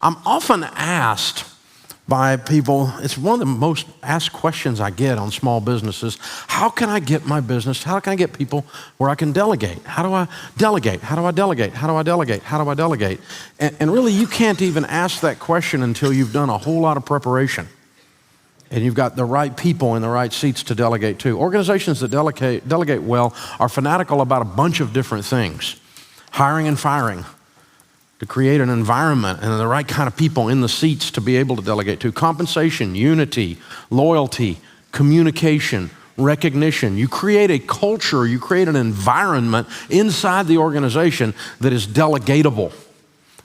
I'm often asked by people, it's one of the most asked questions I get on small businesses. How can I get my business? How can I get people where I can delegate? How do I delegate? How do I delegate? How do I delegate? How do I delegate? And really, you can't even ask that question until you've done a whole lot of preparation and you've got the right people in the right seats to delegate to. Organizations that delegate well are fanatical about a bunch of different things. Hiring and firing, to create an environment and the right kind of people in the seats to be able to delegate to. Compensation, unity, loyalty, communication, recognition. You create a culture, you create an environment inside the organization that is delegatable,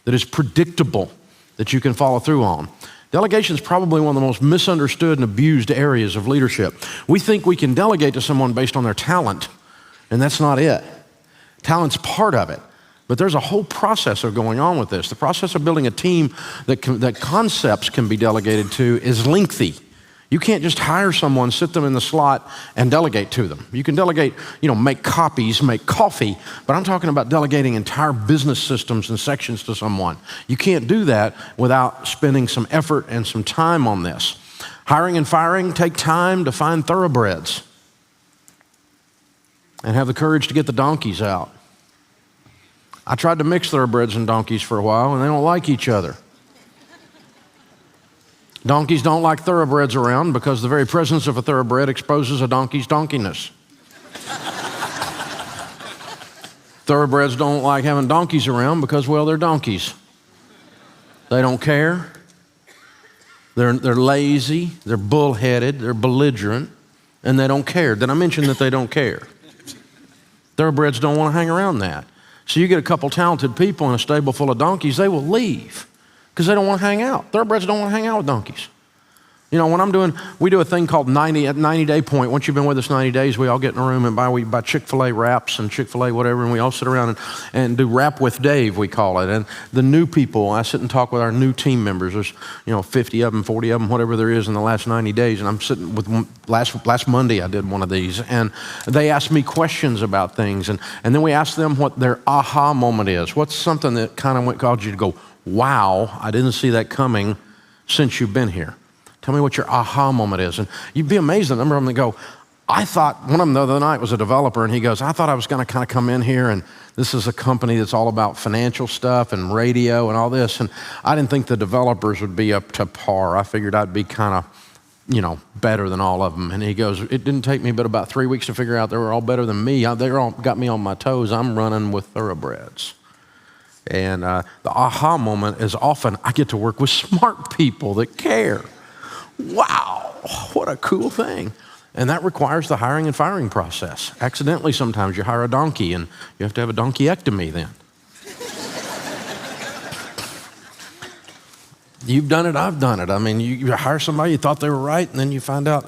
that is predictable, that you can follow through on. Delegation is probably one of the most misunderstood and abused areas of leadership. We think we can delegate to someone based on their talent, and that's not it. Talent's part of it. But there's a whole process of going on with this. The process of building a team that concepts can be delegated to is lengthy. You can't just hire someone, sit them in the slot, and delegate to them. You can delegate, make copies, make coffee, but I'm talking about delegating entire business systems and sections to someone. You can't do that without spending some effort and some time on this. Hiring and firing take time to find thoroughbreds and have the courage to get the donkeys out. I tried to mix thoroughbreds and donkeys for a while, and they don't like each other. Donkeys don't like thoroughbreds around because the very presence of a thoroughbred exposes a donkey's donkeyness. Thoroughbreds don't like having donkeys around because, well, they're donkeys. They don't care. They're lazy, they're bullheaded, they're belligerent, and they don't care. Did I mention that they don't care? Thoroughbreds don't want to hang around that. So you get a couple talented people in a stable full of donkeys, they will leave because they don't want to hang out. Thoroughbreds don't want to hang out with donkeys. When we do a thing called 90-day point. Once you've been with us 90 days, we all get in a room and we buy Chick-fil-A wraps and Chick-fil-A whatever, and we all sit around and do Rap with Dave, we call it. And the new people, I sit and talk with our new team members. There's 50 of them, 40 of them, whatever there is in the last 90 days. And I'm sitting with last Monday I did one of these, and they ask me questions about things, and then we ask them what their aha moment is. What's something that kind of caused you to go, wow, I didn't see that coming since you've been here? Tell me what your aha moment is. And you'd be amazed at the number of them that go, I thought, one of them the other night was a developer, and he goes, I thought I was going to kind of come in here, and this is a company that's all about financial stuff and radio and all this, and I didn't think the developers would be up to par. I figured I'd be kind of, better than all of them. And he goes, it didn't take me but about 3 weeks to figure out they were all better than me. They all got me on my toes. I'm running with thoroughbreds. And the aha moment is often I get to work with smart people that care. Wow, what a cool thing. And that requires the hiring and firing process. Accidentally, sometimes you hire a donkey and you have to have a donkeyectomy then. You've done it, I've done it. I mean, you hire somebody, you thought they were right, and then you find out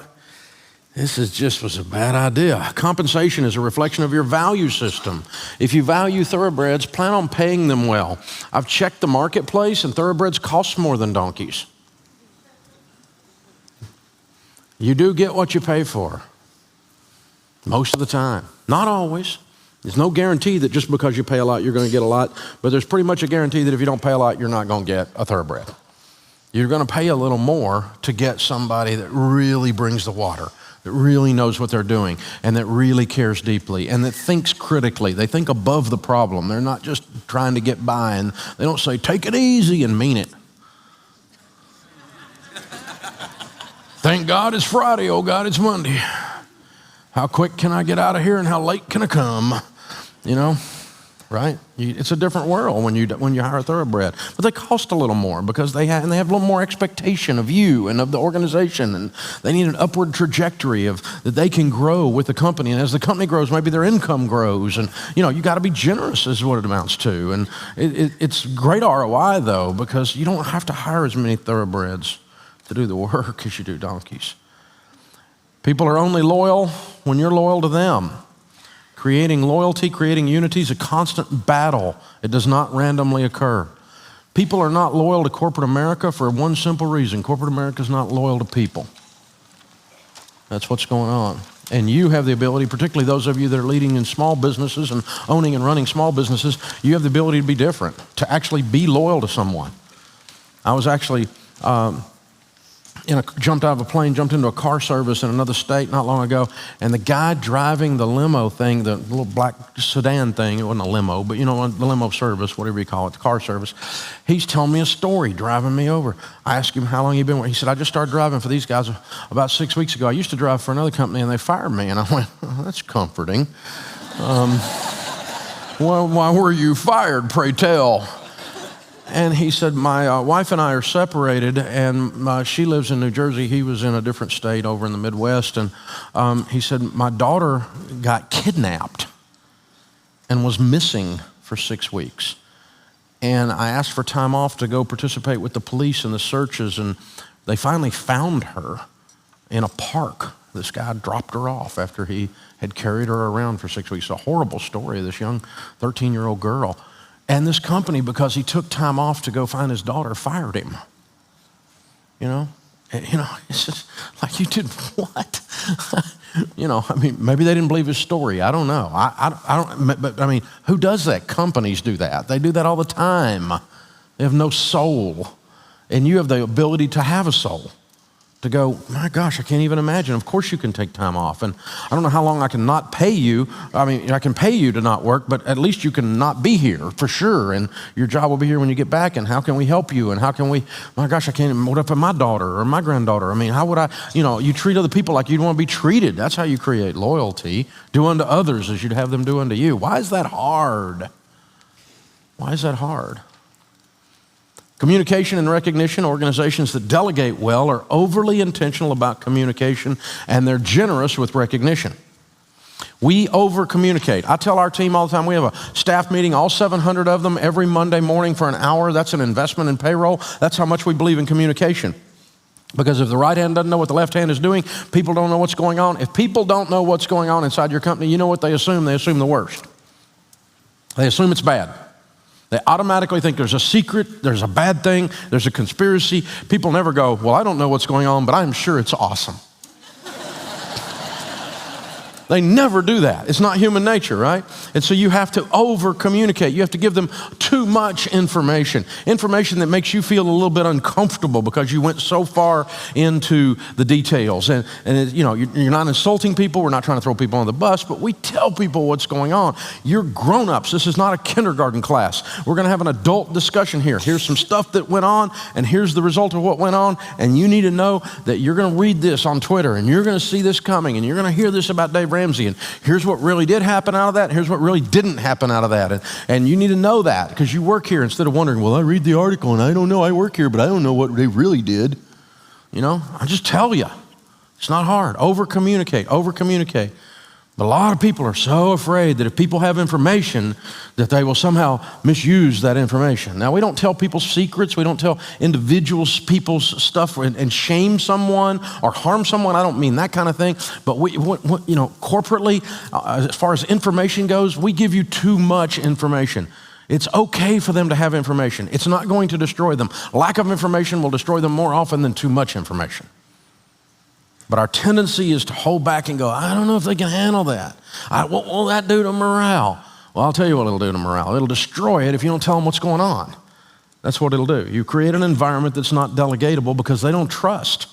this was a bad idea. Compensation is a reflection of your value system. If you value thoroughbreds, plan on paying them well. I've checked the marketplace, and thoroughbreds cost more than donkeys. You do get what you pay for, most of the time. Not always. There's no guarantee that just because you pay a lot, you're going to get a lot, but there's pretty much a guarantee that if you don't pay a lot, you're not going to get a thoroughbred. You're going to pay a little more to get somebody that really brings the water, that really knows what they're doing, and that really cares deeply, and that thinks critically. They think above the problem. They're not just trying to get by, and they don't say, take it easy and mean it. Thank God it's Friday, oh God, it's Monday. How quick can I get out of here and how late can I come? Right? It's a different world when you hire a thoroughbred. But they cost a little more because they have a little more expectation of you and of the organization, and they need an upward trajectory that they can grow with the company. And as the company grows, maybe their income grows. And you got to be generous is what it amounts to. And it's great ROI though, because you don't have to hire as many thoroughbreds to do the work as you do donkeys. People are only loyal when you're loyal to them. Creating loyalty, creating unity is a constant battle. It does not randomly occur. People are not loyal to corporate America for one simple reason. Corporate America is not loyal to people. That's what's going on. And you have the ability, particularly those of you that are leading in small businesses and owning and running small businesses, you have the ability to be different, to actually be loyal to someone. I was actually jumped out of a plane, jumped into a car service in another state not long ago, and the guy driving the limo thing, the little black sedan thing, it wasn't a limo, but the limo service, whatever you call it, the car service, he's telling me a story, driving me over. I asked him how long he'd been working. He said, I just started driving for these guys about 6 weeks ago. I used to drive for another company, and they fired me. And I went, oh, that's comforting. Well, why were you fired, pray tell? And he said, my wife and I are separated, and she lives in New Jersey. He was in a different state over in the Midwest. And he said, my daughter got kidnapped and was missing for 6 weeks. And I asked for time off to go participate with the police in the searches, and they finally found her in a park. This guy dropped her off after he had carried her around for 6 weeks. A horrible story of this young 13-year-old girl. And this company, because he took time off to go find his daughter, fired him. It's just like, you did what? Maybe they didn't believe his story. I don't know. But who does that? Companies do that. They do that all the time. They have no soul. And you have the ability to have a soul. To go, my gosh, I can't even imagine. Of course you can take time off. And I don't know how long I can not pay you. I can pay you to not work, but at least you can not be here for sure. And your job will be here when you get back. And how can we help you? And how can we, my gosh, I can't even, what if my daughter or my granddaughter? How would I, you treat other people like you'd want to be treated. That's how you create loyalty. Do unto others as you'd have them do unto you. Why is that hard? Why is that hard? Communication and recognition, organizations that delegate well are overly intentional about communication, and they're generous with recognition. We over-communicate. I tell our team all the time, we have a staff meeting, all 700 of them, every Monday morning for an hour. That's an investment in payroll. That's how much we believe in communication. Because if the right hand doesn't know what the left hand is doing, people don't know what's going on. If people don't know what's going on inside your company, you know what they assume? They assume the worst. They assume it's bad. They automatically think there's a secret, there's a bad thing, there's a conspiracy. People never go, well, I don't know what's going on, but I'm sure it's awesome. They never do that. It's not human nature, right? And so you have to over-communicate. You have to give them too much information. Information that makes you feel a little bit uncomfortable because you went so far into the details. And you're not insulting people. We're not trying to throw people on the bus, but we tell people what's going on. You're grown-ups. This is not a kindergarten class. We're going to have an adult discussion here. Here's some stuff that went on, and here's the result of what went on. And you need to know that you're going to read this on Twitter, and you're going to see this coming, and you're going to hear this about Dave Ramsey, and here's what really did happen out of that, and here's what really didn't happen out of that. And you need to know that because you work here instead of wondering, well, I read the article and I don't know, I work here, but I don't know what they really did. I just tell you. It's not hard. Over-communicate. But a lot of people are so afraid that if people have information, that they will somehow misuse that information. Now, we don't tell people's secrets. We don't tell individuals people's stuff and shame someone or harm someone. I don't mean that kind of thing. But corporately, as far as information goes, we give you too much information. It's okay for them to have information. It's not going to destroy them. Lack of information will destroy them more often than too much information. But our tendency is to hold back and go, I don't know if they can handle that. What will that do to morale? Well, I'll tell you what it'll do to morale. It'll destroy it if you don't tell them what's going on. That's what it'll do. You create an environment that's not delegatable because they don't trust.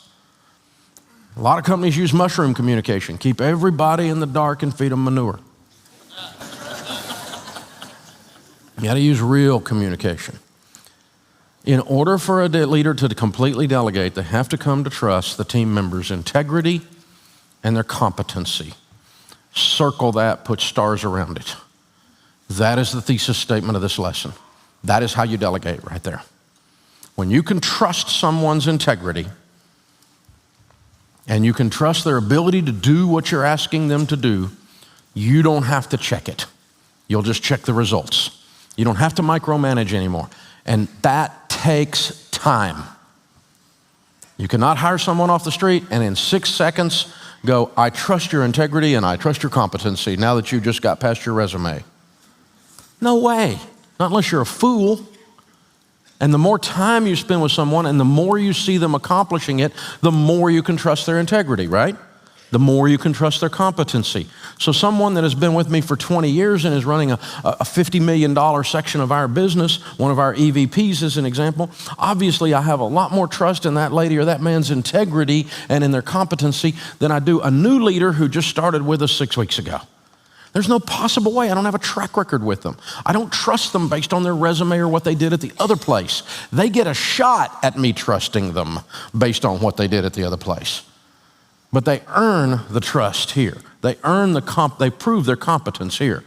A lot of companies use mushroom communication. Keep everybody in the dark and feed them manure. You got to use real communication. In order for a leader to completely delegate, they have to come to trust the team members' integrity and their competency. Circle that, put stars around it. That is the thesis statement of this lesson. That is how you delegate right there. When you can trust someone's integrity and you can trust their ability to do what you're asking them to do, you don't have to check it. You'll just check the results. You don't have to micromanage anymore. And that takes time. You cannot hire someone off the street and in 6 seconds go, I trust your integrity and I trust your competency now that you just got past your resume. No way. Not unless you're a fool. And the more time you spend with someone and the more you see them accomplishing it, the more you can trust their integrity, right? the more you can trust their competency. So someone that has been with me for 20 years and is running a $50 million section of our business, one of our EVPs as an example, obviously I have a lot more trust in that lady or that man's integrity and in their competency than I do a new leader who just started with us 6 weeks ago. There's no possible way. I don't have a track record with them. I don't trust them based on their resume or what they did at the other place. They get a shot at me trusting them based on what they did at the other place. But they earn the trust here. They prove their competence here.